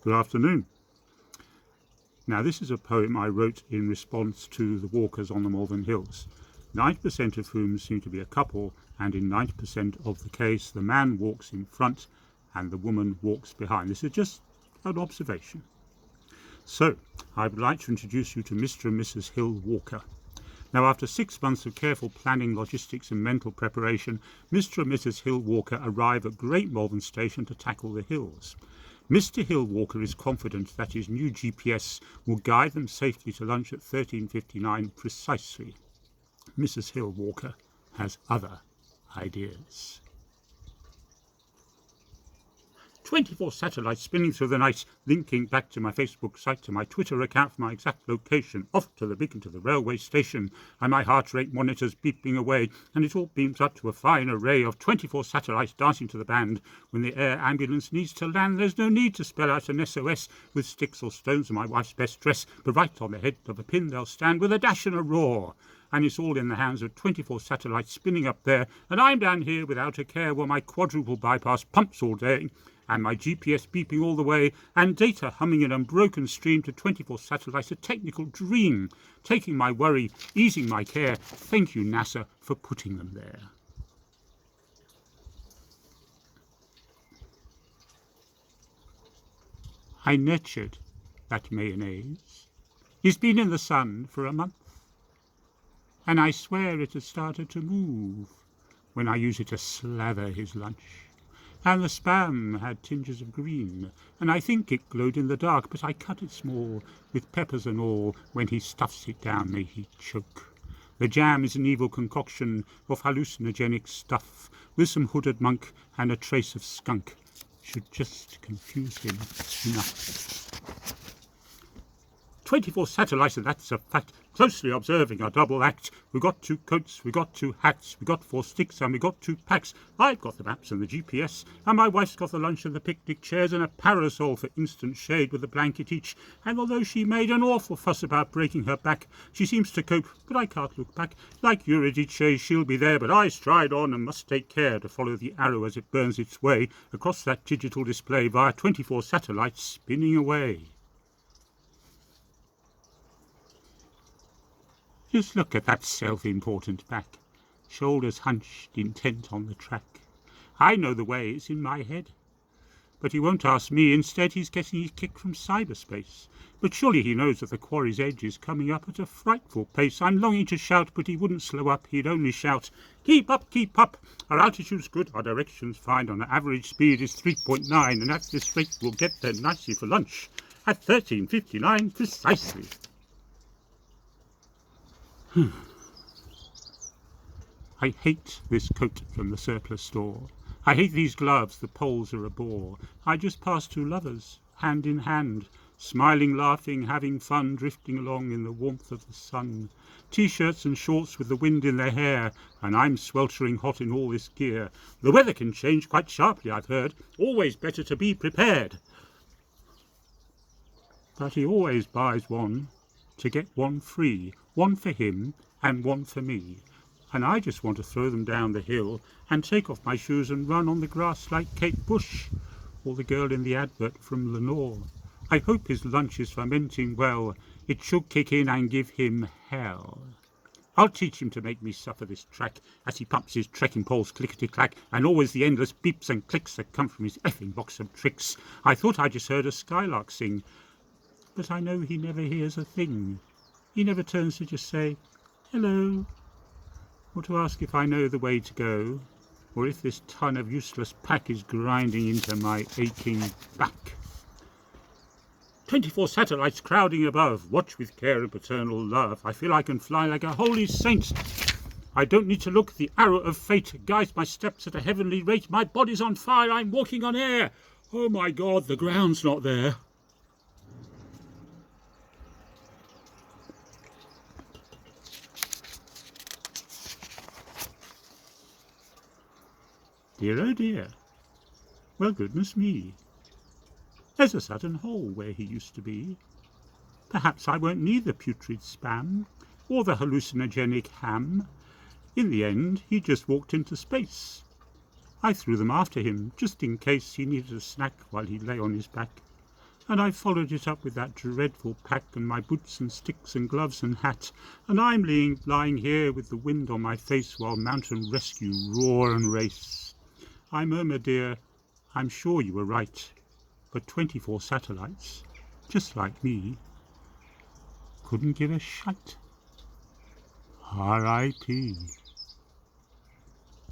Good afternoon. Now, this is a poem I wrote in response to the walkers on the Malvern Hills, 90% of whom seem to be a couple, and in 90% of the case the man walks in front and the woman walks behind. This is just an observation. So, I would like to introduce you to Mr. and Mrs. Hill Walker. Now, after 6 months of careful planning, logistics and mental preparation, Mr. and Mrs. Hill Walker arrive at Great Malvern Station to tackle the hills. Mr. Hill Walker is confident that his new GPS will guide them safely to lunch at 13:59 precisely. Mrs. Hill Walker has other ideas. 24 satellites spinning through the night, linking back to my Facebook site, to my Twitter account for my exact location, off to the beacon to the railway station, and my heart rate monitors beeping away, and it all beams up to a fine array of 24 satellites dancing to the band. When the air ambulance needs to land, there's no need to spell out an SOS with sticks or stones or my wife's best dress, but right on the head of a pin they'll stand with a dash and a roar. And it's all in the hands of 24 satellites spinning up there, and I'm down here without a care while my quadruple bypass pumps all day, and my GPS beeping all the way, and data humming in unbroken stream to 24 satellites, a technical dream, taking my worry, easing my care. Thank you, NASA, for putting them there. I nurtured that mayonnaise. He's been in the sun for a month, and I swear it has started to move when I use it to slather his lunch. And the spam had tinges of green, and I think it glowed in the dark, but I cut it small, with peppers and all. When he stuffs it down, may he choke. The jam is an evil concoction of hallucinogenic stuff, with some hooded monk and a trace of skunk. Should just confuse him enough. 24 satellites, and that's a fact. Closely observing a double act. We got 2 coats, we got 2 hats, we got 4 sticks, and we got 2 packs. I've got the maps and the GPS, and my wife's got the lunch and the picnic chairs and a parasol for instant shade with a blanket each. And although she made an awful fuss about breaking her back, she seems to cope, but I can't look back. Like Eurydice, she'll be there, but I stride on and must take care to follow the arrow as it burns its way across that digital display via 24 satellites spinning away. Just look at that self-important back, shoulders hunched, intent on the track. I know the way, it's in my head. But he won't ask me. Instead, he's getting his kick from cyberspace. But surely he knows that the quarry's edge is coming up at a frightful pace. I'm longing to shout, but he wouldn't slow up. He'd only shout, keep up, keep up. Our altitude's good, our direction's fine. On average speed is 3.9, and at this rate we'll get there nicely for lunch at 13:59 precisely. I hate this coat from the surplus store. I hate these gloves, the poles are a bore. I just passed 2 lovers, hand in hand, smiling, laughing, having fun, drifting along in the warmth of the sun. T-shirts and shorts with the wind in their hair, and I'm sweltering hot in all this gear. The weather can change quite sharply, I've heard. Always better to be prepared. But he always buys one to get one free, one for him and one for me. And I just want to throw them down the hill and take off my shoes and run on the grass like Kate Bush or the girl in the advert from Lenore. I hope his lunch is fermenting well. It should kick in and give him hell. I'll teach him to make me suffer this track as he pumps his trekking poles clickety-clack, and always the endless beeps and clicks that come from his effing box of tricks. I thought I just heard a skylark sing, but I know he never hears a thing. He never turns to just say, hello, or to ask if I know the way to go, or if this ton of useless pack is grinding into my aching back. 24 satellites crowding above, watch with care and paternal love. I feel I can fly like a holy saint. I don't need to look, the arrow of fate guides my steps at a heavenly rate. My body's on fire, I'm walking on air. Oh my God, the ground's not there. Dear oh dear, well goodness me, there's a sudden hole where he used to be. Perhaps I won't need the putrid spam, or the hallucinogenic ham. In the end, he just walked into space. I threw them after him, just in case he needed a snack while he lay on his back. And I followed it up with that dreadful pack and my boots and sticks and gloves and hat, and I'm lying here with the wind on my face while mountain rescue roar and race. I murmur, dear, I'm sure you were right, but 24 satellites, just like me, couldn't give a shite. R.I.P.